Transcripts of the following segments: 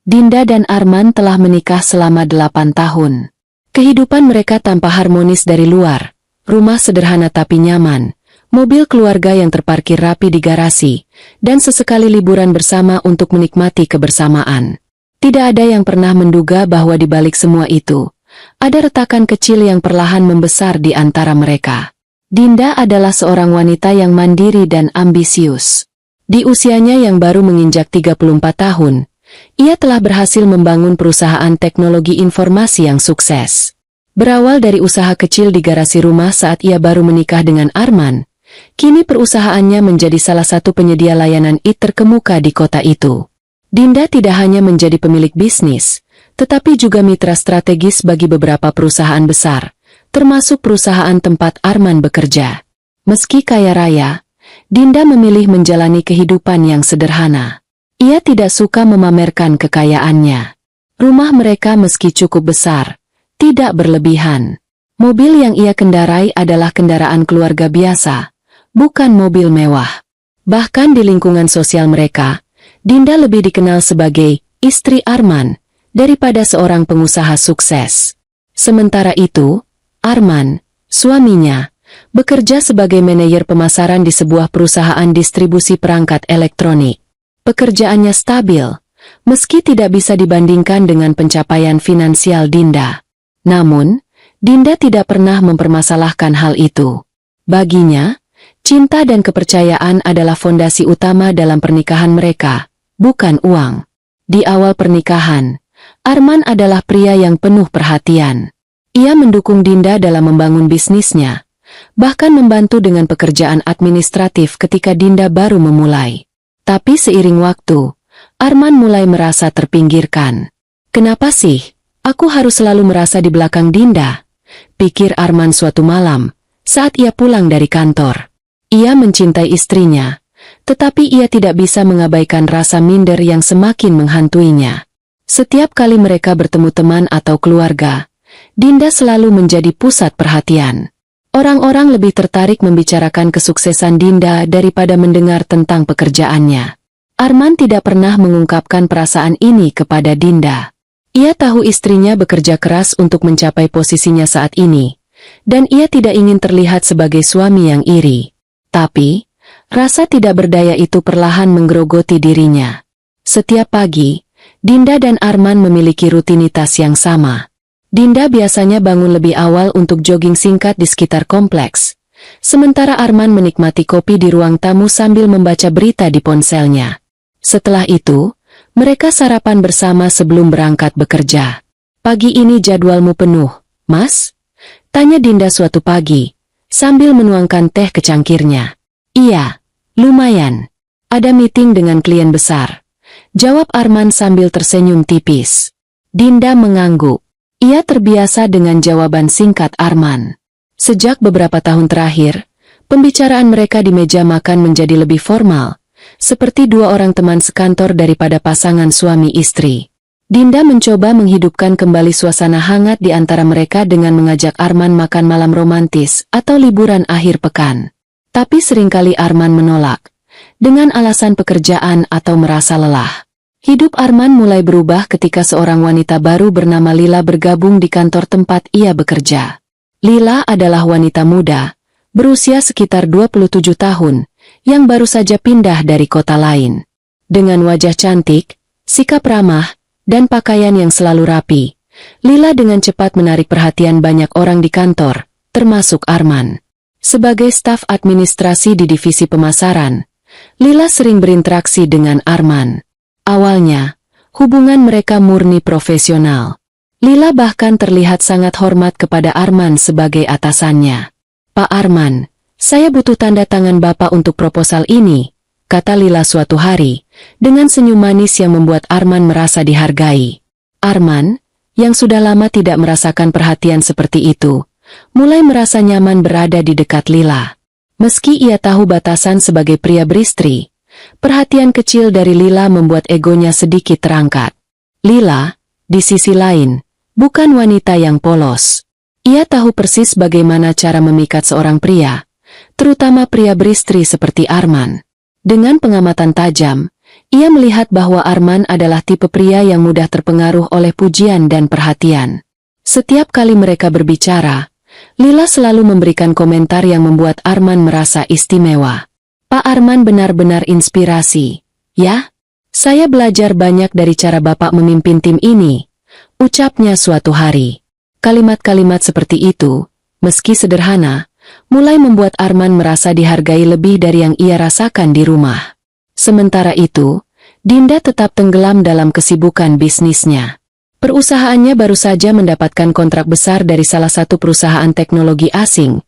Dinda dan Arman telah menikah selama 8 tahun. Kehidupan mereka tampak harmonis dari luar, rumah sederhana tapi nyaman, mobil keluarga yang terparkir rapi di garasi, dan sesekali liburan bersama untuk menikmati kebersamaan. Tidak ada yang pernah menduga bahwa di balik semua itu, ada retakan kecil yang perlahan membesar di antara mereka. Dinda adalah seorang wanita yang mandiri dan ambisius. Di usianya yang baru menginjak 34 tahun, ia telah berhasil membangun perusahaan teknologi informasi yang sukses. Berawal dari usaha kecil di garasi rumah saat ia baru menikah dengan Arman, kini perusahaannya menjadi salah satu penyedia layanan IT terkemuka di kota itu. Dinda tidak hanya menjadi pemilik bisnis, tetapi juga mitra strategis bagi beberapa perusahaan besar, termasuk perusahaan tempat Arman bekerja. Meski kaya raya, Dinda memilih menjalani kehidupan yang sederhana. Ia tidak suka memamerkan kekayaannya. Rumah mereka meski cukup besar, tidak berlebihan. Mobil yang ia kendarai adalah kendaraan keluarga biasa, bukan mobil mewah. Bahkan di lingkungan sosial mereka, Dinda lebih dikenal sebagai istri Arman daripada seorang pengusaha sukses. Sementara itu, Arman, suaminya, bekerja sebagai manajer pemasaran di sebuah perusahaan distribusi perangkat elektronik. Pekerjaannya stabil, meski tidak bisa dibandingkan dengan pencapaian finansial Dinda. Namun, Dinda tidak pernah mempermasalahkan hal itu. Baginya, cinta dan kepercayaan adalah fondasi utama dalam pernikahan mereka, bukan uang. Di awal pernikahan, Arman adalah pria yang penuh perhatian. Ia mendukung Dinda dalam membangun bisnisnya, bahkan membantu dengan pekerjaan administratif ketika Dinda baru memulai. Tapi seiring waktu, Arman mulai merasa terpinggirkan. Kenapa sih, aku harus selalu merasa di belakang Dinda? Pikir Arman suatu malam, saat ia pulang dari kantor. Ia mencintai istrinya, tetapi ia tidak bisa mengabaikan rasa minder yang semakin menghantuinya. Setiap kali mereka bertemu teman atau keluarga, Dinda selalu menjadi pusat perhatian. Orang-orang lebih tertarik membicarakan kesuksesan Dinda daripada mendengar tentang pekerjaannya. Arman tidak pernah mengungkapkan perasaan ini kepada Dinda. Ia tahu istrinya bekerja keras untuk mencapai posisinya saat ini, dan ia tidak ingin terlihat sebagai suami yang iri. Tapi, rasa tidak berdaya itu perlahan menggerogoti dirinya. Setiap pagi, Dinda dan Arman memiliki rutinitas yang sama. Dinda biasanya bangun lebih awal untuk jogging singkat di sekitar kompleks, sementara Arman menikmati kopi di ruang tamu sambil membaca berita di ponselnya. Setelah itu, mereka sarapan bersama sebelum berangkat bekerja. "Pagi ini jadwalmu penuh, Mas?" tanya Dinda suatu pagi, sambil menuangkan teh ke cangkirnya. "Iya, lumayan. Ada meeting dengan klien besar," jawab Arman sambil tersenyum tipis. Dinda mengangguk. Ia terbiasa dengan jawaban singkat Arman. Sejak beberapa tahun terakhir, pembicaraan mereka di meja makan menjadi lebih formal, seperti dua orang teman sekantor daripada pasangan suami istri. Dinda mencoba menghidupkan kembali suasana hangat di antara mereka dengan mengajak Arman makan malam romantis atau liburan akhir pekan. Tapi seringkali Arman menolak, dengan alasan pekerjaan atau merasa lelah. Hidup Arman mulai berubah ketika seorang wanita baru bernama Lila bergabung di kantor tempat ia bekerja. Lila adalah wanita muda, berusia sekitar 27 tahun, yang baru saja pindah dari kota lain. Dengan wajah cantik, sikap ramah, dan pakaian yang selalu rapi, Lila dengan cepat menarik perhatian banyak orang di kantor, termasuk Arman. Sebagai staf administrasi di divisi pemasaran, Lila sering berinteraksi dengan Arman. Awalnya, hubungan mereka murni profesional. Lila bahkan terlihat sangat hormat kepada Arman sebagai atasannya. "Pak Arman, saya butuh tanda tangan Bapak untuk proposal ini," kata Lila suatu hari, dengan senyum manis yang membuat Arman merasa dihargai. Arman, yang sudah lama tidak merasakan perhatian seperti itu, mulai merasa nyaman berada di dekat Lila. Meski ia tahu batasan sebagai pria beristri, perhatian kecil dari Lila membuat egonya sedikit terangkat. Lila, di sisi lain, bukan wanita yang polos. Ia tahu persis bagaimana cara memikat seorang pria, terutama pria beristri seperti Arman. Dengan pengamatan tajam, Ia melihat bahwa Arman adalah tipe pria yang mudah terpengaruh oleh pujian dan perhatian. Setiap kali mereka berbicara, Lila selalu memberikan komentar yang membuat Arman merasa istimewa. Pak Arman benar-benar inspirasi. Ya, saya belajar banyak dari cara Bapak memimpin tim ini, ucapnya suatu hari. Kalimat-kalimat seperti itu, meski sederhana, mulai membuat Arman merasa dihargai lebih dari yang ia rasakan di rumah. Sementara itu, Dinda tetap tenggelam dalam kesibukan bisnisnya. Perusahaannya baru saja mendapatkan kontrak besar dari salah satu perusahaan teknologi asing,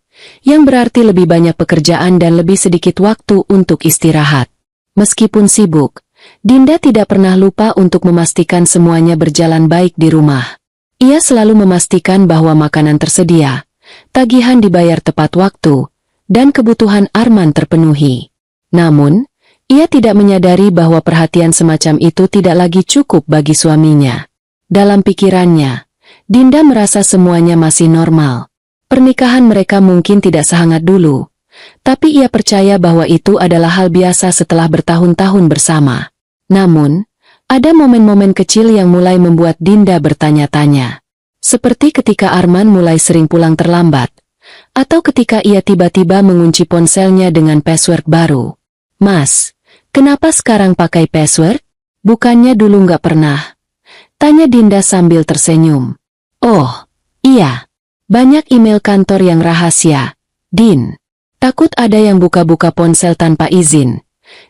yang berarti lebih banyak pekerjaan dan lebih sedikit waktu untuk istirahat. Meskipun sibuk, Dinda tidak pernah lupa untuk memastikan semuanya berjalan baik di rumah. Ia selalu memastikan bahwa makanan tersedia, tagihan dibayar tepat waktu, dan kebutuhan Arman terpenuhi. Namun, ia tidak menyadari bahwa perhatian semacam itu tidak lagi cukup bagi suaminya. Dalam pikirannya, Dinda merasa semuanya masih normal. Pernikahan mereka mungkin tidak sehangat dulu, tapi ia percaya bahwa itu adalah hal biasa setelah bertahun-tahun bersama. Namun, ada momen-momen kecil yang mulai membuat Dinda bertanya-tanya. Seperti ketika Arman mulai sering pulang terlambat, atau ketika ia tiba-tiba mengunci ponselnya dengan password baru. Mas, kenapa sekarang pakai password? Bukannya dulu nggak pernah? Tanya Dinda sambil tersenyum. Oh, iya. Banyak email kantor yang rahasia. Din, takut ada yang buka-buka ponsel tanpa izin.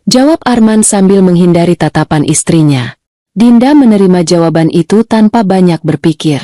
Jawab Arman sambil menghindari tatapan istrinya. Dinda menerima jawaban itu tanpa banyak berpikir.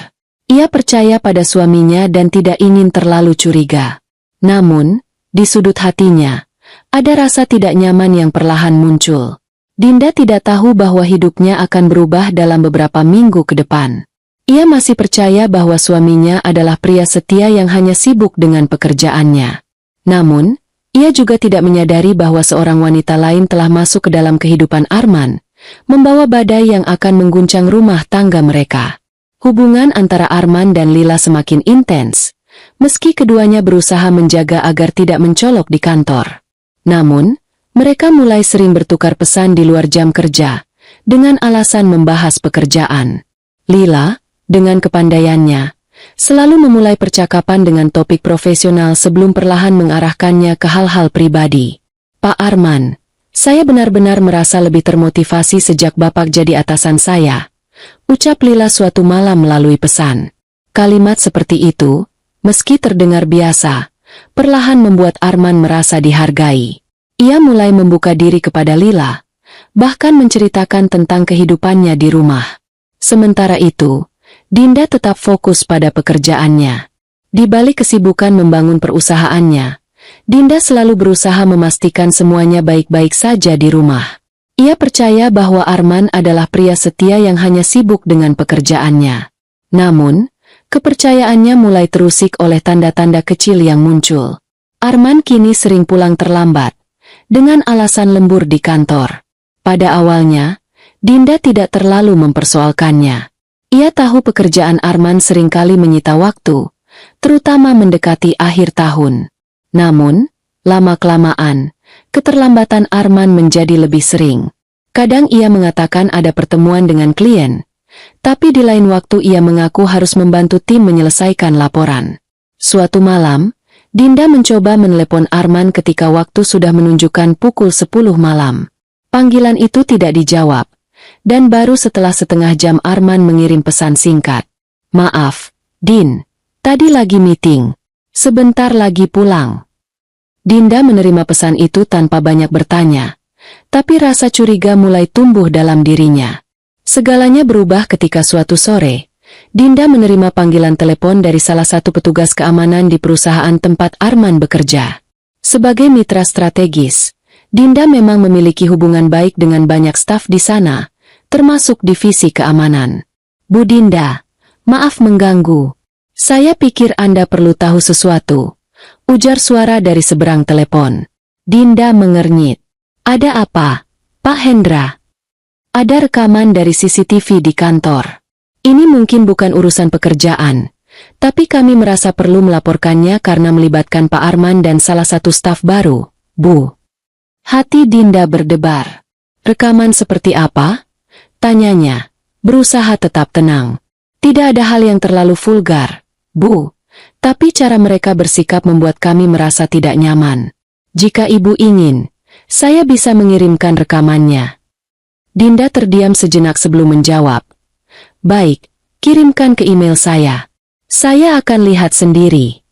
Ia percaya pada suaminya dan tidak ingin terlalu curiga. Namun, di sudut hatinya, ada rasa tidak nyaman yang perlahan muncul. Dinda tidak tahu bahwa hidupnya akan berubah dalam beberapa minggu ke depan. Ia masih percaya bahwa suaminya adalah pria setia yang hanya sibuk dengan pekerjaannya. Namun, ia juga tidak menyadari bahwa seorang wanita lain telah masuk ke dalam kehidupan Arman, membawa badai yang akan mengguncang rumah tangga mereka. Hubungan antara Arman dan Lila semakin intens, meski keduanya berusaha menjaga agar tidak mencolok di kantor. Namun, mereka mulai sering bertukar pesan di luar jam kerja, dengan alasan membahas pekerjaan. Lila, dengan kepandaiannya, selalu memulai percakapan dengan topik profesional sebelum perlahan mengarahkannya ke hal-hal pribadi. Pak Arman, saya benar-benar merasa lebih termotivasi sejak Bapak jadi atasan saya, ucap Lila suatu malam melalui pesan. Kalimat seperti itu, meski terdengar biasa, perlahan membuat Arman merasa dihargai. Ia mulai membuka diri kepada Lila, bahkan menceritakan tentang kehidupannya di rumah. Sementara itu, Dinda tetap fokus pada pekerjaannya. Di balik kesibukan membangun perusahaannya, Dinda selalu berusaha memastikan semuanya baik-baik saja di rumah. Ia percaya bahwa Arman adalah pria setia yang hanya sibuk dengan pekerjaannya. Namun, kepercayaannya mulai terusik oleh tanda-tanda kecil yang muncul. Arman kini sering pulang terlambat, dengan alasan lembur di kantor. Pada awalnya, Dinda tidak terlalu mempersoalkannya. Ia tahu pekerjaan Arman seringkali menyita waktu, terutama mendekati akhir tahun. Namun, lama-kelamaan, keterlambatan Arman menjadi lebih sering. Kadang ia mengatakan ada pertemuan dengan klien, tapi di lain waktu ia mengaku harus membantu tim menyelesaikan laporan. Suatu malam, Dinda mencoba menelepon Arman ketika waktu sudah menunjukkan pukul 10 malam. Panggilan itu tidak dijawab, dan baru setelah setengah jam Arman mengirim pesan singkat. Maaf, Din, tadi lagi meeting, sebentar lagi pulang. Dinda menerima pesan itu tanpa banyak bertanya, tapi rasa curiga mulai tumbuh dalam dirinya. Segalanya berubah ketika suatu sore, Dinda menerima panggilan telepon dari salah satu petugas keamanan di perusahaan tempat Arman bekerja. Sebagai mitra strategis, Dinda memang memiliki hubungan baik dengan banyak staf di sana, termasuk divisi keamanan. Bu Dinda, maaf mengganggu. Saya pikir Anda perlu tahu sesuatu, ujar suara dari seberang telepon. Dinda mengernyit. Ada apa, Pak Hendra? Ada rekaman dari CCTV di kantor. Ini mungkin bukan urusan pekerjaan, tapi kami merasa perlu melaporkannya karena melibatkan Pak Arman dan salah satu staf baru, Bu. Hati Dinda berdebar. Rekaman seperti apa? Tanyanya, berusaha tetap tenang. Tidak ada hal yang terlalu vulgar, Bu. Tapi cara mereka bersikap membuat kami merasa tidak nyaman. Jika Ibu ingin, saya bisa mengirimkan rekamannya. Dinda terdiam sejenak sebelum menjawab. Baik, kirimkan ke email saya. Saya akan lihat sendiri.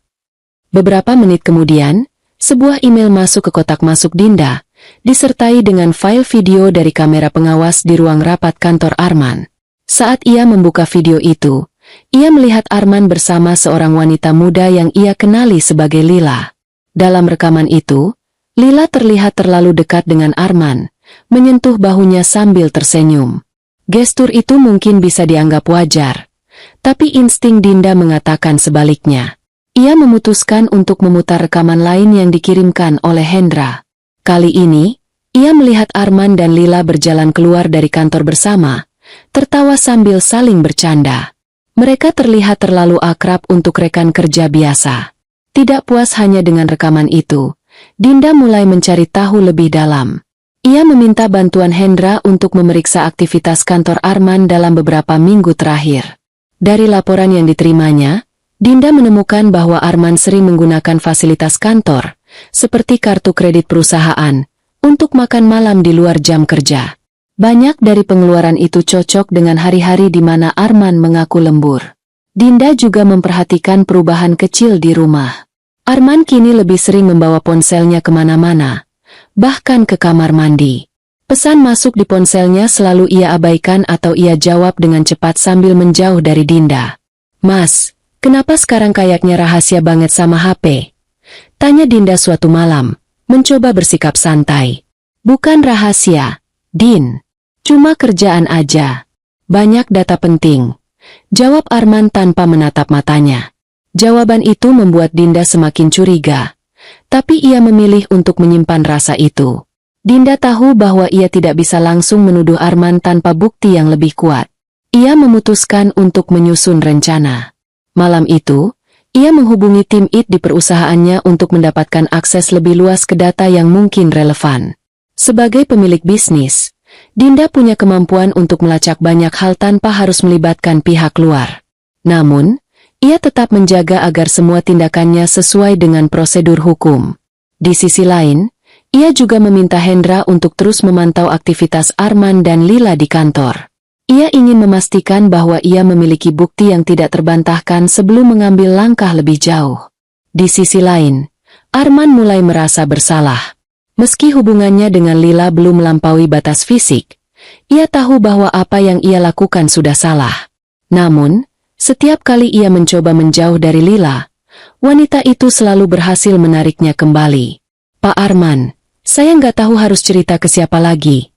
Beberapa menit kemudian, sebuah email masuk ke kotak masuk Dinda, disertai dengan file video dari kamera pengawas di ruang rapat kantor Arman. Saat ia membuka video itu, ia melihat Arman bersama seorang wanita muda yang ia kenali sebagai Lila. Dalam rekaman itu, Lila terlihat terlalu dekat dengan Arman, menyentuh bahunya sambil tersenyum. Gestur itu mungkin bisa dianggap wajar, tapi insting Dinda mengatakan sebaliknya. Ia memutuskan untuk memutar rekaman lain yang dikirimkan oleh Hendra. Kali ini, ia melihat Arman dan Lila berjalan keluar dari kantor bersama, tertawa sambil saling bercanda. Mereka terlihat terlalu akrab untuk rekan kerja biasa. Tidak puas hanya dengan rekaman itu, Dinda mulai mencari tahu lebih dalam. Ia meminta bantuan Hendra untuk memeriksa aktivitas kantor Arman dalam beberapa minggu terakhir. Dari laporan yang diterimanya, Dinda menemukan bahwa Arman sering menggunakan fasilitas kantor, seperti kartu kredit perusahaan, untuk makan malam di luar jam kerja. Banyak dari pengeluaran itu cocok dengan hari-hari di mana Arman mengaku lembur. Dinda juga memperhatikan perubahan kecil di rumah. Arman kini lebih sering membawa ponselnya kemana-mana, bahkan ke kamar mandi. Pesan masuk di ponselnya selalu ia abaikan atau ia jawab dengan cepat sambil menjauh dari Dinda. Mas, kenapa sekarang kayaknya rahasia banget sama HP? Tanya Dinda suatu malam, mencoba bersikap santai. Bukan rahasia, Din. Cuma kerjaan aja. Banyak data penting. Jawab Arman tanpa menatap matanya. Jawaban itu membuat Dinda semakin curiga. Tapi ia memilih untuk menyimpan rasa itu. Dinda tahu bahwa ia tidak bisa langsung menuduh Arman tanpa bukti yang lebih kuat. Ia memutuskan untuk menyusun rencana. Malam itu, ia menghubungi tim IT di perusahaannya untuk mendapatkan akses lebih luas ke data yang mungkin relevan. Sebagai pemilik bisnis, Dinda punya kemampuan untuk melacak banyak hal tanpa harus melibatkan pihak luar. Namun, ia tetap menjaga agar semua tindakannya sesuai dengan prosedur hukum. Di sisi lain, ia juga meminta Hendra untuk terus memantau aktivitas Arman dan Lila di kantor. Ia ingin memastikan bahwa ia memiliki bukti yang tidak terbantahkan sebelum mengambil langkah lebih jauh. Di sisi lain, Arman mulai merasa bersalah. Meski hubungannya dengan Lila belum melampaui batas fisik, ia tahu bahwa apa yang ia lakukan sudah salah. Namun, setiap kali ia mencoba menjauh dari Lila, wanita itu selalu berhasil menariknya kembali. Pak Arman, saya nggak tahu harus cerita ke siapa lagi,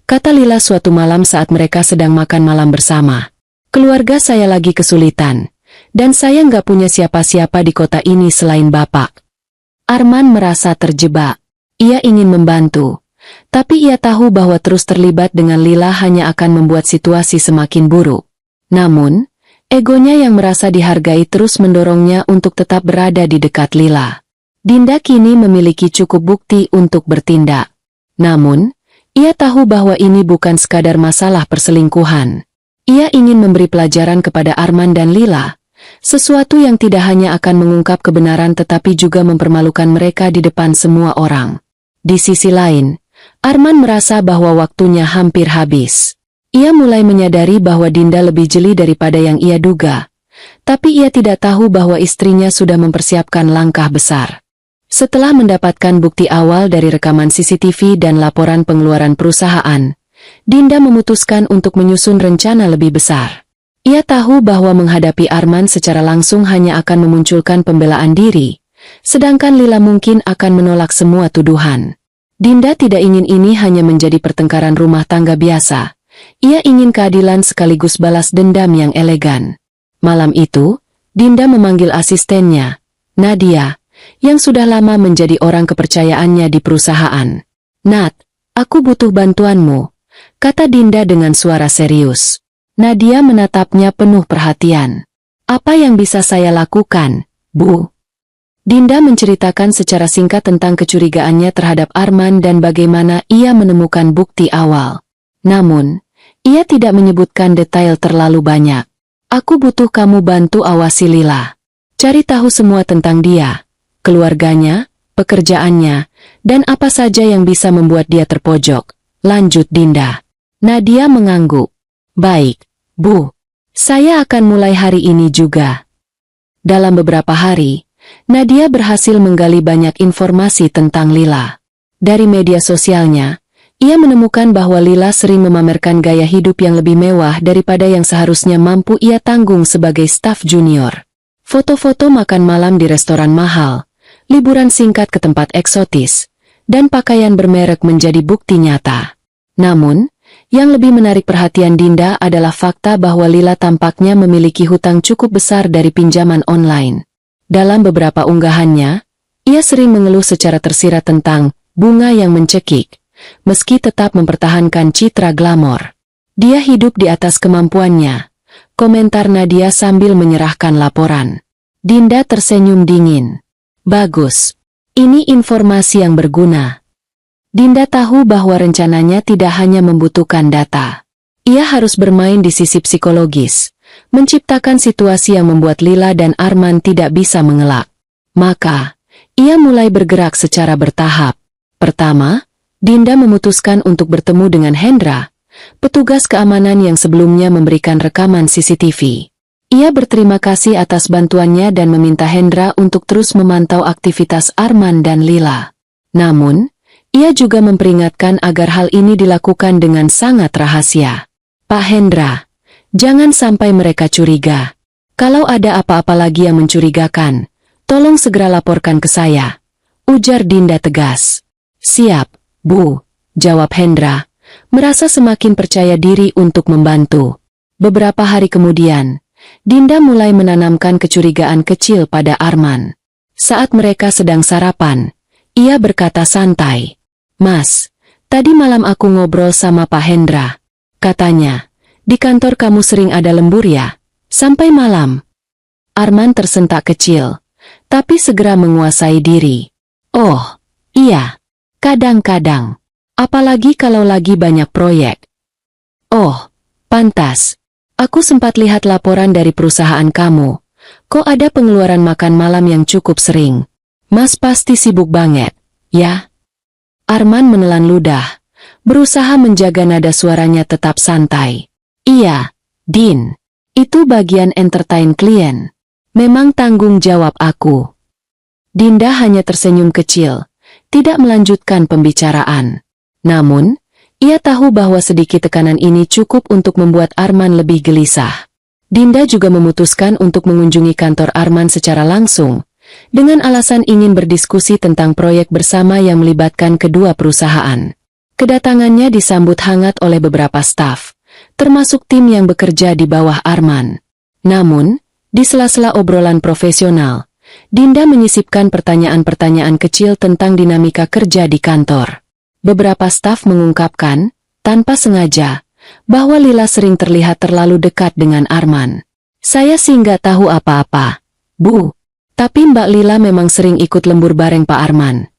kata Lila suatu malam saat mereka sedang makan malam bersama. Keluarga saya lagi kesulitan, dan saya nggak punya siapa-siapa di kota ini selain Bapak. Arman merasa terjebak. Ia ingin membantu, tapi ia tahu bahwa terus terlibat dengan Lila hanya akan membuat situasi semakin buruk. Namun, egonya yang merasa dihargai terus mendorongnya untuk tetap berada di dekat Lila. Dinda kini memiliki cukup bukti untuk bertindak. Namun, ia tahu bahwa ini bukan sekadar masalah perselingkuhan. Ia ingin memberi pelajaran kepada Arman dan Lila, sesuatu yang tidak hanya akan mengungkap kebenaran tetapi juga mempermalukan mereka di depan semua orang. Di sisi lain, Arman merasa bahwa waktunya hampir habis. Ia mulai menyadari bahwa Dinda lebih jeli daripada yang ia duga, tapi ia tidak tahu bahwa istrinya sudah mempersiapkan langkah besar. Setelah mendapatkan bukti awal dari rekaman CCTV dan laporan pengeluaran perusahaan, Dinda memutuskan untuk menyusun rencana lebih besar. Ia tahu bahwa menghadapi Arman secara langsung hanya akan memunculkan pembelaan diri, sedangkan Lila mungkin akan menolak semua tuduhan. Dinda tidak ingin ini hanya menjadi pertengkaran rumah tangga biasa. Ia ingin keadilan sekaligus balas dendam yang elegan. Malam itu, Dinda memanggil asistennya, Nadia, yang sudah lama menjadi orang kepercayaannya di perusahaan. Nat, aku butuh bantuanmu, kata Dinda dengan suara serius. Nadia menatapnya penuh perhatian. Apa yang bisa saya lakukan, Bu? Dinda menceritakan secara singkat tentang kecurigaannya terhadap Arman dan bagaimana ia menemukan bukti awal. Namun, ia tidak menyebutkan detail terlalu banyak. Aku butuh kamu bantu awasi Lila. Cari tahu semua tentang dia, keluarganya, pekerjaannya, dan apa saja yang bisa membuat dia terpojok, lanjut Dinda. Nadia mengangguk. Baik, Bu. Saya akan mulai hari ini juga. Dalam beberapa hari, Nadia berhasil menggali banyak informasi tentang Lila. Dari media sosialnya, ia menemukan bahwa Lila sering memamerkan gaya hidup yang lebih mewah daripada yang seharusnya mampu ia tanggung sebagai staf junior. Foto-foto makan malam di restoran mahal, liburan singkat ke tempat eksotis, dan pakaian bermerek menjadi bukti nyata. Namun, yang lebih menarik perhatian Dinda adalah fakta bahwa Lila tampaknya memiliki hutang cukup besar dari pinjaman online. Dalam beberapa unggahannya, ia sering mengeluh secara tersirat tentang bunga yang mencekik, meski tetap mempertahankan citra glamor. Dia hidup di atas kemampuannya, komentar Nadia sambil menyerahkan laporan. Dinda tersenyum dingin. Bagus. Ini informasi yang berguna. Dinda tahu bahwa rencananya tidak hanya membutuhkan data. Ia harus bermain di sisi psikologis, menciptakan situasi yang membuat Lila dan Arman tidak bisa mengelak. Maka, ia mulai bergerak secara bertahap. Pertama, Dinda memutuskan untuk bertemu dengan Hendra, petugas keamanan yang sebelumnya memberikan rekaman CCTV. Ia berterima kasih atas bantuannya dan meminta Hendra untuk terus memantau aktivitas Arman dan Lila. Namun, ia juga memperingatkan agar hal ini dilakukan dengan sangat rahasia. Pak Hendra, jangan sampai mereka curiga. Kalau ada apa-apa lagi yang mencurigakan, tolong segera laporkan ke saya, ujar Dinda tegas. Siap, Bu, jawab Hendra, merasa semakin percaya diri untuk membantu. Beberapa hari kemudian, Dinda mulai menanamkan kecurigaan kecil pada Arman. Saat mereka sedang sarapan, ia berkata santai, Mas, tadi malam aku ngobrol sama Pak Hendra. Katanya, di kantor kamu sering ada lembur ya? Sampai malam. Arman tersentak kecil, tapi segera menguasai diri. Oh, iya. Kadang-kadang. Apalagi kalau lagi banyak proyek. Oh, pantas. Aku sempat lihat laporan dari perusahaan kamu. Kok ada pengeluaran makan malam yang cukup sering? Mas pasti sibuk banget, ya? Arman menelan ludah, berusaha menjaga nada suaranya tetap santai. Iya, Din. Itu bagian entertain klien. Memang tanggung jawab aku. Dinda hanya tersenyum kecil, tidak melanjutkan pembicaraan. Namun, ia tahu bahwa sedikit tekanan ini cukup untuk membuat Arman lebih gelisah. Dinda juga memutuskan untuk mengunjungi kantor Arman secara langsung, dengan alasan ingin berdiskusi tentang proyek bersama yang melibatkan kedua perusahaan. Kedatangannya disambut hangat oleh beberapa staf, termasuk tim yang bekerja di bawah Arman. Namun, di sela-sela obrolan profesional, Dinda menyisipkan pertanyaan-pertanyaan kecil tentang dinamika kerja di kantor. Beberapa staf mengungkapkan, tanpa sengaja, bahwa Lila sering terlihat terlalu dekat dengan Arman. Saya sih nggak tahu apa-apa, Bu. Tapi Mbak Lila memang sering ikut lembur bareng Pak Arman.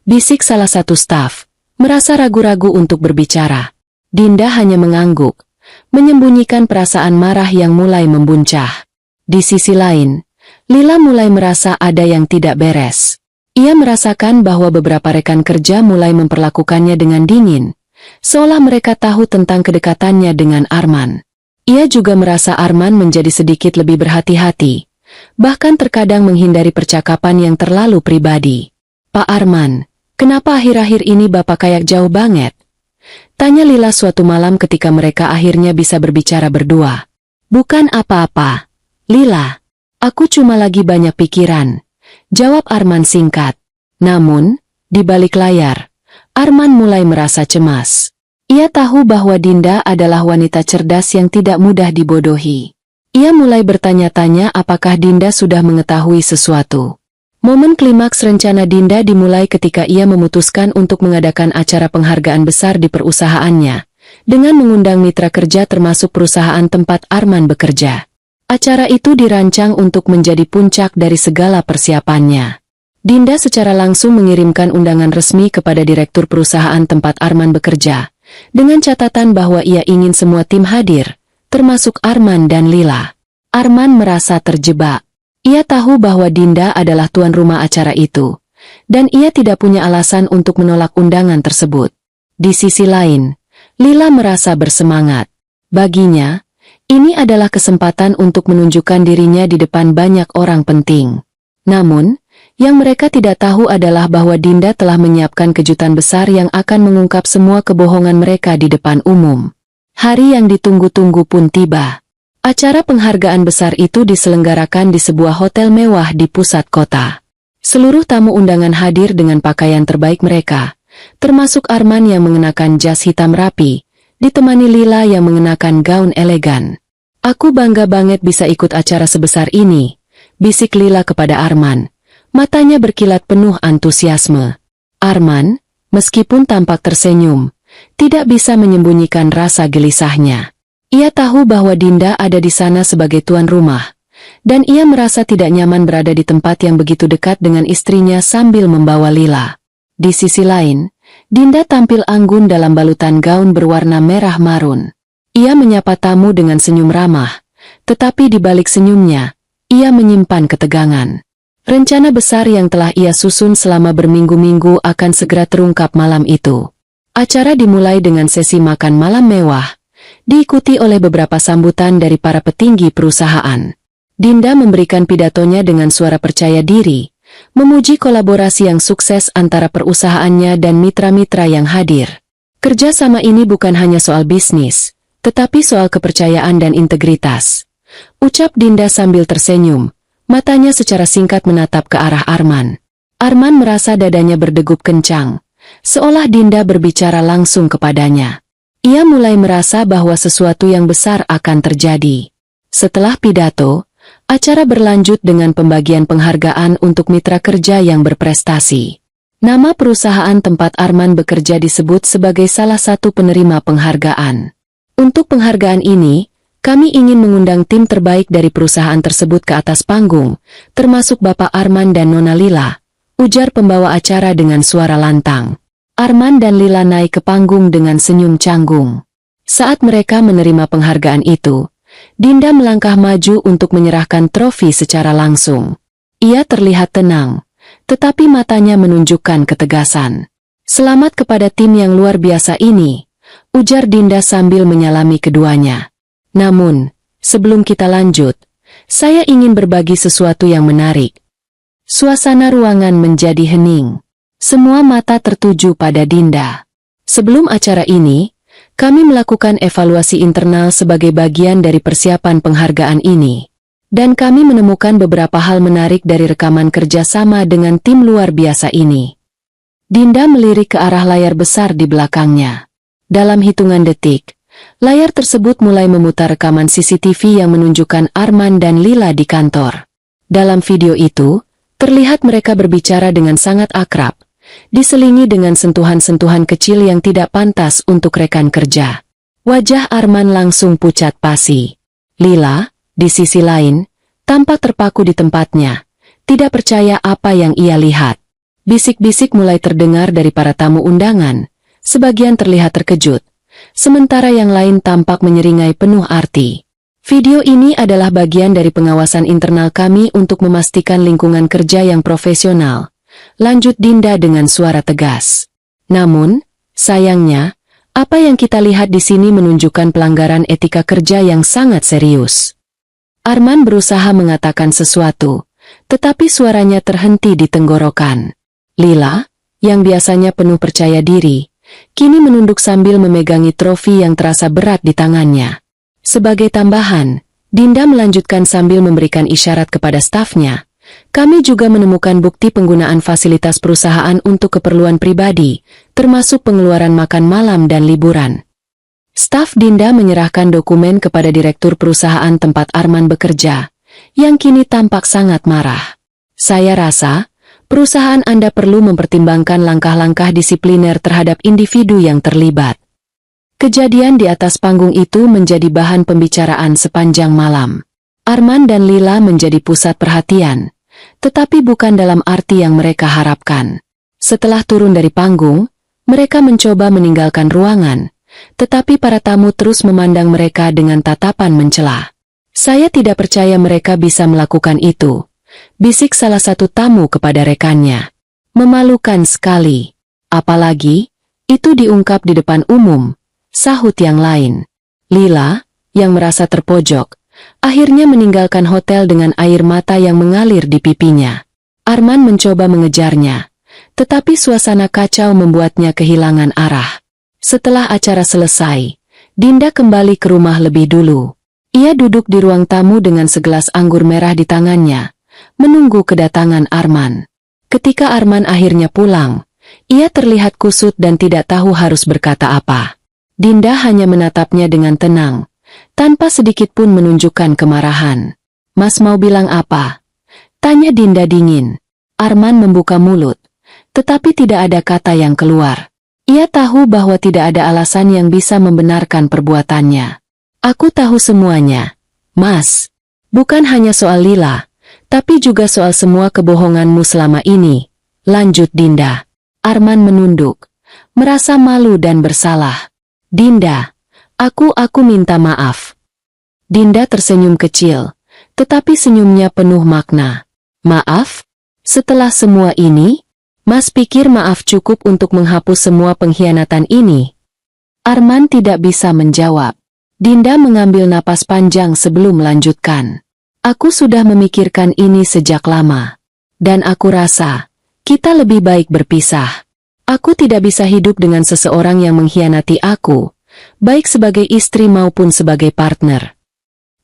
Bisik salah satu staf, merasa ragu-ragu untuk berbicara. Dinda hanya mengangguk, menyembunyikan perasaan marah yang mulai membuncah. Di sisi lain, Lila mulai merasa ada yang tidak beres. Ia merasakan bahwa beberapa rekan kerja mulai memperlakukannya dengan dingin, seolah mereka tahu tentang kedekatannya dengan Arman. Ia juga merasa Arman menjadi sedikit lebih berhati-hati, bahkan terkadang menghindari percakapan yang terlalu pribadi. Pak Arman, kenapa akhir-akhir ini Bapak kayak jauh banget? Tanya Lila suatu malam ketika mereka akhirnya bisa berbicara berdua. Bukan apa-apa, Lila. Aku cuma lagi banyak pikiran, jawab Arman singkat. Namun, di balik layar, Arman mulai merasa cemas. Ia tahu bahwa Dinda adalah wanita cerdas yang tidak mudah dibodohi. Ia mulai bertanya-tanya apakah Dinda sudah mengetahui sesuatu. Momen klimaks rencana Dinda dimulai ketika ia memutuskan untuk mengadakan acara penghargaan besar di perusahaannya, dengan mengundang mitra kerja termasuk perusahaan tempat Arman bekerja. Acara itu dirancang untuk menjadi puncak dari segala persiapannya. Dinda secara langsung mengirimkan undangan resmi kepada direktur perusahaan tempat Arman bekerja, dengan catatan bahwa ia ingin semua tim hadir, termasuk Arman dan Lila. Arman merasa terjebak. Ia tahu bahwa Dinda adalah tuan rumah acara itu, dan ia tidak punya alasan untuk menolak undangan tersebut. Di sisi lain, Lila merasa bersemangat. Baginya, ini adalah kesempatan untuk menunjukkan dirinya di depan banyak orang penting. Namun, yang mereka tidak tahu adalah bahwa Dinda telah menyiapkan kejutan besar yang akan mengungkap semua kebohongan mereka di depan umum. Hari yang ditunggu-tunggu pun tiba. Acara penghargaan besar itu diselenggarakan di sebuah hotel mewah di pusat kota. Seluruh tamu undangan hadir dengan pakaian terbaik mereka, termasuk Arman yang mengenakan jas hitam rapi, ditemani Lila yang mengenakan gaun elegan. "Aku bangga banget bisa ikut acara sebesar ini," bisik Lila kepada Arman. Matanya berkilat penuh antusiasme. Arman, meskipun tampak tersenyum, tidak bisa menyembunyikan rasa gelisahnya. Ia tahu bahwa Dinda ada di sana sebagai tuan rumah, dan ia merasa tidak nyaman berada di tempat yang begitu dekat dengan istrinya sambil membawa Lila. Di sisi lain, Dinda tampil anggun dalam balutan gaun berwarna merah marun. Ia menyapa tamu dengan senyum ramah, tetapi di balik senyumnya, ia menyimpan ketegangan. Rencana besar yang telah ia susun selama berminggu-minggu akan segera terungkap malam itu. Acara dimulai dengan sesi makan malam mewah, diikuti oleh beberapa sambutan dari para petinggi perusahaan. Dinda memberikan pidatonya dengan suara percaya diri, memuji kolaborasi yang sukses antara perusahaannya dan mitra-mitra yang hadir. Kerjasama ini bukan hanya soal bisnis, tetapi soal kepercayaan dan integritas, ucap Dinda sambil tersenyum, matanya secara singkat menatap ke arah Arman. Arman merasa dadanya berdegup kencang, seolah Dinda berbicara langsung kepadanya. Ia mulai merasa bahwa sesuatu yang besar akan terjadi. Setelah pidato, acara berlanjut dengan pembagian penghargaan untuk mitra kerja yang berprestasi. Nama perusahaan tempat Arman bekerja disebut sebagai salah satu penerima penghargaan. Untuk penghargaan ini, kami ingin mengundang tim terbaik dari perusahaan tersebut ke atas panggung, termasuk Bapak Arman dan Nona Lila, ujar pembawa acara dengan suara lantang. Arman dan Lila naik ke panggung dengan senyum canggung. Saat mereka menerima penghargaan itu, Dinda melangkah maju untuk menyerahkan trofi secara langsung. Ia terlihat tenang, tetapi matanya menunjukkan ketegasan. "Selamat kepada tim yang luar biasa ini," ujar Dinda sambil menyalami keduanya. "Namun, sebelum kita lanjut, saya ingin berbagi sesuatu yang menarik." Suasana ruangan menjadi hening. Semua mata tertuju pada Dinda. "Sebelum acara ini, kami melakukan evaluasi internal sebagai bagian dari persiapan penghargaan ini. Dan kami menemukan beberapa hal menarik dari rekaman kerjasama dengan tim luar biasa ini." Dinda melirik ke arah layar besar di belakangnya. Dalam hitungan detik, layar tersebut mulai memutar rekaman CCTV yang menunjukkan Arman dan Lila di kantor. Dalam video itu, terlihat mereka berbicara dengan sangat akrab, diselingi dengan sentuhan-sentuhan kecil yang tidak pantas untuk rekan kerja. Wajah Arman langsung pucat pasi. Lila, di sisi lain, tampak terpaku di tempatnya, tidak percaya apa yang ia lihat. Bisik-bisik mulai terdengar dari para tamu undangan, sebagian terlihat terkejut, sementara yang lain tampak menyeringai penuh arti. "Video ini adalah bagian dari pengawasan internal kami untuk memastikan lingkungan kerja yang profesional," lanjut Dinda dengan suara tegas. "Namun, sayangnya, apa yang kita lihat di sini menunjukkan pelanggaran etika kerja yang sangat serius." Arman berusaha mengatakan sesuatu, tetapi suaranya terhenti di tenggorokan. Lila, yang biasanya penuh percaya diri, kini menunduk sambil memegangi trofi yang terasa berat di tangannya. Sebagai tambahan, Dinda melanjutkan sambil memberikan isyarat kepada stafnya. "Kami juga menemukan bukti penggunaan fasilitas perusahaan untuk keperluan pribadi, termasuk pengeluaran makan malam dan liburan." Staf Dinda menyerahkan dokumen kepada direktur perusahaan tempat Arman bekerja, yang kini tampak sangat marah. "Saya rasa, perusahaan Anda perlu mempertimbangkan langkah-langkah disipliner terhadap individu yang terlibat." Kejadian di atas panggung itu menjadi bahan pembicaraan sepanjang malam. Arman dan Lila menjadi pusat perhatian, tetapi bukan dalam arti yang mereka harapkan. Setelah turun dari panggung, mereka mencoba meninggalkan ruangan, tetapi para tamu terus memandang mereka dengan tatapan mencela. "Saya tidak percaya mereka bisa melakukan itu," bisik salah satu tamu kepada rekannya. "Memalukan sekali. Apalagi, itu diungkap di depan umum," sahut yang lain. Lila, yang merasa terpojok, akhirnya meninggalkan hotel dengan air mata yang mengalir di pipinya. Arman mencoba mengejarnya, tetapi suasana kacau membuatnya kehilangan arah. Setelah acara selesai, Dinda kembali ke rumah lebih dulu. Ia duduk di ruang tamu dengan segelas anggur merah di tangannya, menunggu kedatangan Arman. Ketika Arman akhirnya pulang, ia terlihat kusut dan tidak tahu harus berkata apa. Dinda hanya menatapnya dengan tenang, tanpa sedikit pun menunjukkan kemarahan. "Mas mau bilang apa?" tanya Dinda dingin. Arman membuka mulut, tetapi tidak ada kata yang keluar. Ia tahu bahwa tidak ada alasan yang bisa membenarkan perbuatannya. "Aku tahu semuanya, Mas. Bukan hanya soal Lila, tapi juga soal semua kebohonganmu selama ini," lanjut Dinda. Arman menunduk, merasa malu dan bersalah. "Dinda, aku minta maaf." Dinda tersenyum kecil, tetapi senyumnya penuh makna. "Maaf? Setelah semua ini? Mas pikir maaf cukup untuk menghapus semua pengkhianatan ini?" Arman tidak bisa menjawab. Dinda mengambil napas panjang sebelum melanjutkan. "Aku sudah memikirkan ini sejak lama. Dan aku rasa, kita lebih baik berpisah. Aku tidak bisa hidup dengan seseorang yang mengkhianati aku, baik sebagai istri maupun sebagai partner.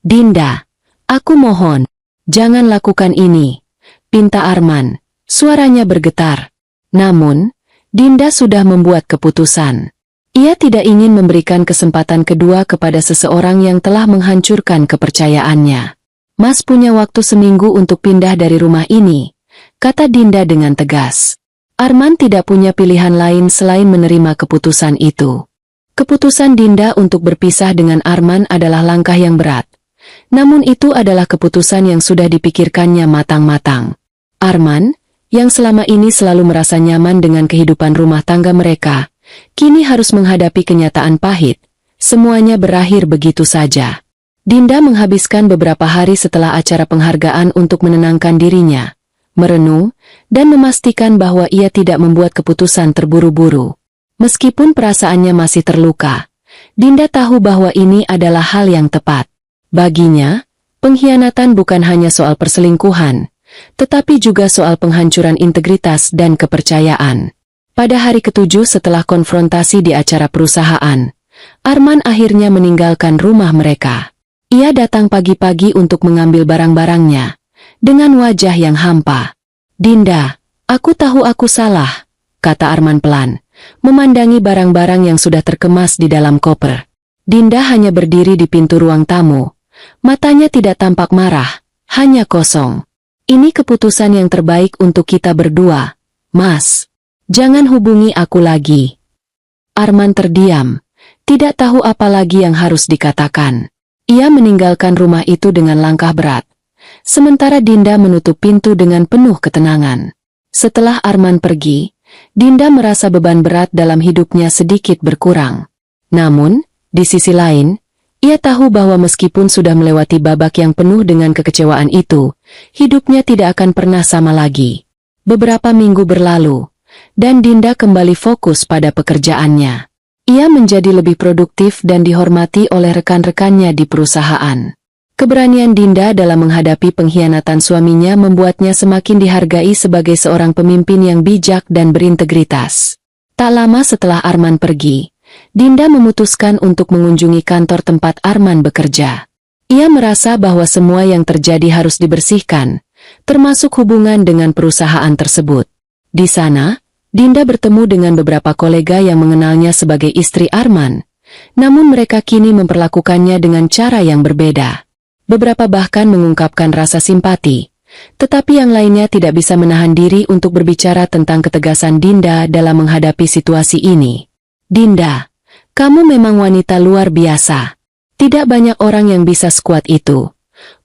Dinda, aku mohon, jangan lakukan ini," pinta Arman. Suaranya bergetar. Namun, Dinda sudah membuat keputusan. Ia tidak ingin memberikan kesempatan kedua kepada seseorang yang telah menghancurkan kepercayaannya. "Mas punya waktu seminggu untuk pindah dari rumah ini," kata Dinda dengan tegas. Arman tidak punya pilihan lain selain menerima keputusan itu. Keputusan Dinda untuk berpisah dengan Arman adalah langkah yang berat. Namun itu adalah keputusan yang sudah dipikirkannya matang-matang. Arman, yang selama ini selalu merasa nyaman dengan kehidupan rumah tangga mereka, kini harus menghadapi kenyataan pahit. Semuanya berakhir begitu saja. Dinda menghabiskan beberapa hari setelah acara penghargaan untuk menenangkan dirinya, merenung, dan memastikan bahwa ia tidak membuat keputusan terburu-buru. Meskipun perasaannya masih terluka, Dinda tahu bahwa ini adalah hal yang tepat. Baginya, pengkhianatan bukan hanya soal perselingkuhan, tetapi juga soal penghancuran integritas dan kepercayaan. Pada hari ke-7 setelah konfrontasi di acara perusahaan, Arman akhirnya meninggalkan rumah mereka. Ia datang pagi-pagi untuk mengambil barang-barangnya, dengan wajah yang hampa. "Dinda, aku tahu aku salah," kata Arman pelan, memandangi barang-barang yang sudah terkemas di dalam koper. Dinda hanya berdiri di pintu ruang tamu. Matanya tidak tampak marah, hanya kosong. "Ini keputusan yang terbaik untuk kita berdua, Mas. Jangan hubungi aku lagi." Arman terdiam, tidak tahu apa lagi yang harus dikatakan. Ia meninggalkan rumah itu dengan langkah berat, sementara Dinda menutup pintu dengan penuh ketenangan. Setelah Arman pergi, Dinda merasa beban berat dalam hidupnya sedikit berkurang. Namun, di sisi lain, ia tahu bahwa meskipun sudah melewati babak yang penuh dengan kekecewaan itu, hidupnya tidak akan pernah sama lagi. Beberapa minggu berlalu, dan Dinda kembali fokus pada pekerjaannya. Ia menjadi lebih produktif dan dihormati oleh rekan-rekannya di perusahaan. Keberanian Dinda dalam menghadapi pengkhianatan suaminya membuatnya semakin dihargai sebagai seorang pemimpin yang bijak dan berintegritas. Tak lama setelah Arman pergi, Dinda memutuskan untuk mengunjungi kantor tempat Arman bekerja. Ia merasa bahwa semua yang terjadi harus dibersihkan, termasuk hubungan dengan perusahaan tersebut. Di sana, Dinda bertemu dengan beberapa kolega yang mengenalnya sebagai istri Arman, namun mereka kini memperlakukannya dengan cara yang berbeda. Beberapa bahkan mengungkapkan rasa simpati, tetapi yang lainnya tidak bisa menahan diri untuk berbicara tentang ketegasan Dinda dalam menghadapi situasi ini. "Dinda, kamu memang wanita luar biasa. Tidak banyak orang yang bisa sekuat itu.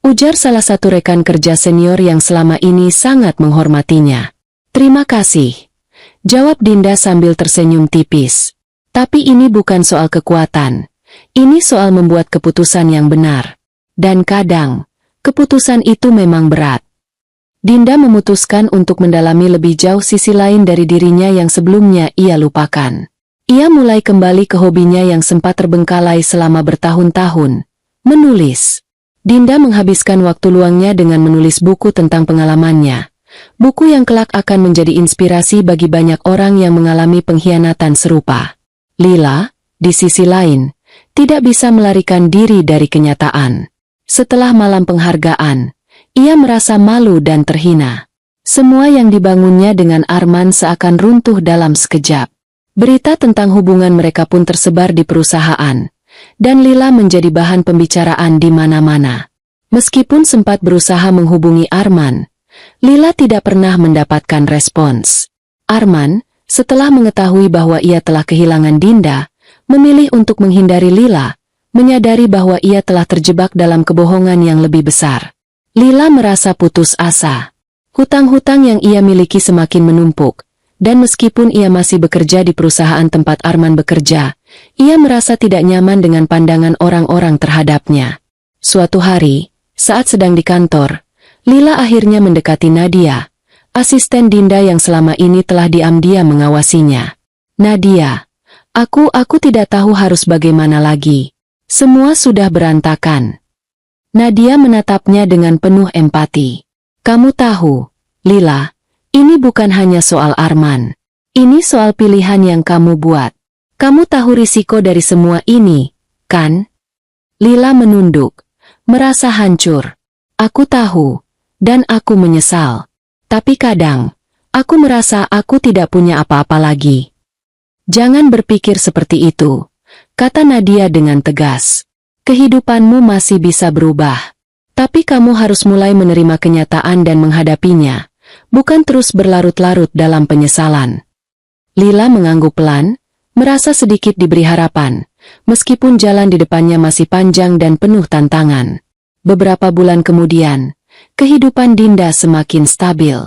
ujar salah satu rekan kerja senior yang selama ini sangat menghormatinya. Terima kasih, jawab Dinda sambil tersenyum tipis. Tapi ini bukan soal kekuatan. Ini soal membuat keputusan yang benar. Dan kadang, keputusan itu memang berat. Dinda memutuskan untuk mendalami lebih jauh sisi lain dari dirinya yang sebelumnya ia lupakan. Ia mulai kembali ke hobinya yang sempat terbengkalai selama bertahun-tahun, menulis. Dinda menghabiskan waktu luangnya dengan menulis buku tentang pengalamannya. Buku yang kelak akan menjadi inspirasi bagi banyak orang yang mengalami pengkhianatan serupa. Lila, di sisi lain, tidak bisa melarikan diri dari kenyataan. Setelah malam penghargaan, ia merasa malu dan terhina. Semua yang dibangunnya dengan Arman seakan runtuh dalam sekejap. Berita tentang hubungan mereka pun tersebar di perusahaan, dan Lila menjadi bahan pembicaraan di mana-mana. Meskipun sempat berusaha menghubungi Arman, Lila tidak pernah mendapatkan respons. Arman, setelah mengetahui bahwa ia telah kehilangan Dinda, memilih untuk menghindari Lila, menyadari bahwa ia telah terjebak dalam kebohongan yang lebih besar. Lila merasa putus asa. Hutang-hutang yang ia miliki semakin menumpuk, dan meskipun ia masih bekerja di perusahaan tempat Arman bekerja, ia merasa tidak nyaman dengan pandangan orang-orang terhadapnya. Suatu hari, saat sedang di kantor, Lila akhirnya mendekati Nadia, asisten Dinda yang selama ini telah diam-diam mengawasinya. Nadia, aku tidak tahu harus bagaimana lagi. Semua sudah berantakan. Nadia menatapnya dengan penuh empati. Kamu tahu, Lila, ini bukan hanya soal Arman. Ini soal pilihan yang kamu buat. Kamu tahu risiko dari semua ini, kan? Lila menunduk, merasa hancur. Aku tahu, dan aku menyesal. Tapi kadang, aku merasa aku tidak punya apa-apa lagi. Jangan berpikir seperti itu, kata Nadia dengan tegas. Kehidupanmu masih bisa berubah. Tapi kamu harus mulai menerima kenyataan dan menghadapinya, bukan terus berlarut-larut dalam penyesalan. Lila mengangguk pelan, merasa sedikit diberi harapan, meskipun jalan di depannya masih panjang dan penuh tantangan. Beberapa bulan kemudian, kehidupan Dinda semakin stabil.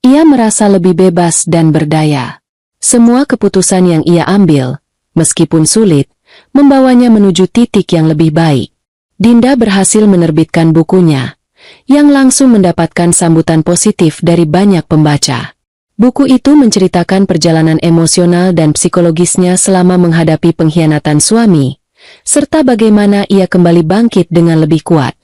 Ia merasa lebih bebas dan berdaya. Semua keputusan yang ia ambil, meskipun sulit, membawanya menuju titik yang lebih baik. Dinda berhasil menerbitkan bukunya, yang langsung mendapatkan sambutan positif dari banyak pembaca. Buku itu menceritakan perjalanan emosional dan psikologisnya selama menghadapi pengkhianatan suami, serta bagaimana ia kembali bangkit dengan lebih kuat.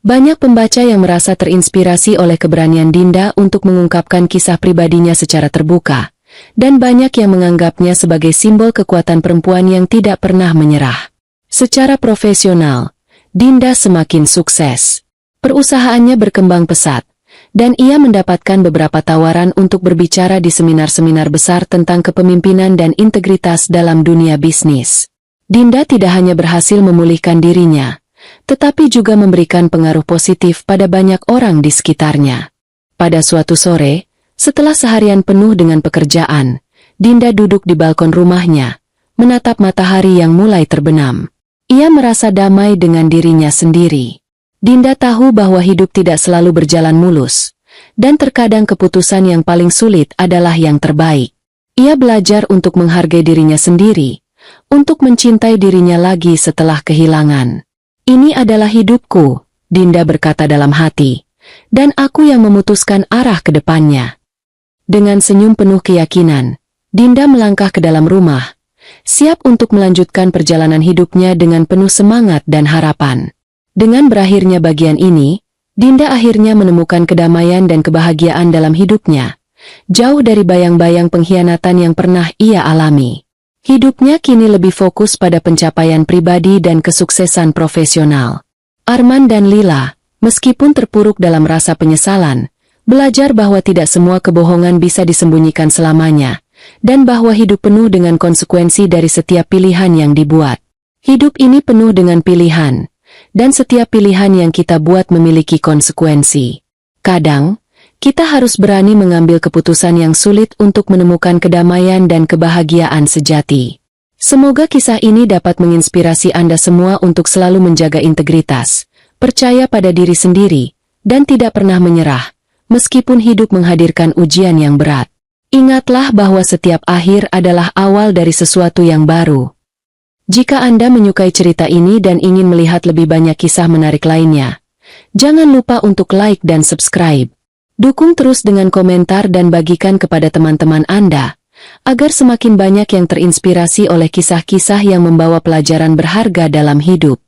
Banyak pembaca yang merasa terinspirasi oleh keberanian Dinda untuk mengungkapkan kisah pribadinya secara terbuka, dan banyak yang menganggapnya sebagai simbol kekuatan perempuan yang tidak pernah menyerah. Secara profesional, Dinda semakin sukses. Perusahaannya berkembang pesat, dan ia mendapatkan beberapa tawaran untuk berbicara di seminar-seminar besar tentang kepemimpinan dan integritas dalam dunia bisnis. Dinda tidak hanya berhasil memulihkan dirinya, tetapi juga memberikan pengaruh positif pada banyak orang di sekitarnya. Pada suatu sore, setelah seharian penuh dengan pekerjaan, Dinda duduk di balkon rumahnya, menatap matahari yang mulai terbenam. Ia merasa damai dengan dirinya sendiri. Dinda tahu bahwa hidup tidak selalu berjalan mulus, dan terkadang keputusan yang paling sulit adalah yang terbaik. Ia belajar untuk menghargai dirinya sendiri, untuk mencintai dirinya lagi setelah kehilangan. Ini adalah hidupku, Dinda berkata dalam hati, dan aku yang memutuskan arah ke depannya. Dengan senyum penuh keyakinan, Dinda melangkah ke dalam rumah, siap untuk melanjutkan perjalanan hidupnya dengan penuh semangat dan harapan. Dengan berakhirnya bagian ini, Dinda akhirnya menemukan kedamaian dan kebahagiaan dalam hidupnya, jauh dari bayang-bayang pengkhianatan yang pernah ia alami. Hidupnya kini lebih fokus pada pencapaian pribadi dan kesuksesan profesional. Arman dan Lila, meskipun terpuruk dalam rasa penyesalan, belajar bahwa tidak semua kebohongan bisa disembunyikan selamanya, dan bahwa hidup penuh dengan konsekuensi dari setiap pilihan yang dibuat. Hidup ini penuh dengan pilihan, dan setiap pilihan yang kita buat memiliki konsekuensi. Kadang, kita harus berani mengambil keputusan yang sulit untuk menemukan kedamaian dan kebahagiaan sejati. Semoga kisah ini dapat menginspirasi Anda semua untuk selalu menjaga integritas, percaya pada diri sendiri, dan tidak pernah menyerah, meskipun hidup menghadirkan ujian yang berat. Ingatlah bahwa setiap akhir adalah awal dari sesuatu yang baru. Jika Anda menyukai cerita ini dan ingin melihat lebih banyak kisah menarik lainnya, jangan lupa untuk like dan subscribe. Dukung terus dengan komentar dan bagikan kepada teman-teman Anda, agar semakin banyak yang terinspirasi oleh kisah-kisah yang membawa pelajaran berharga dalam hidup.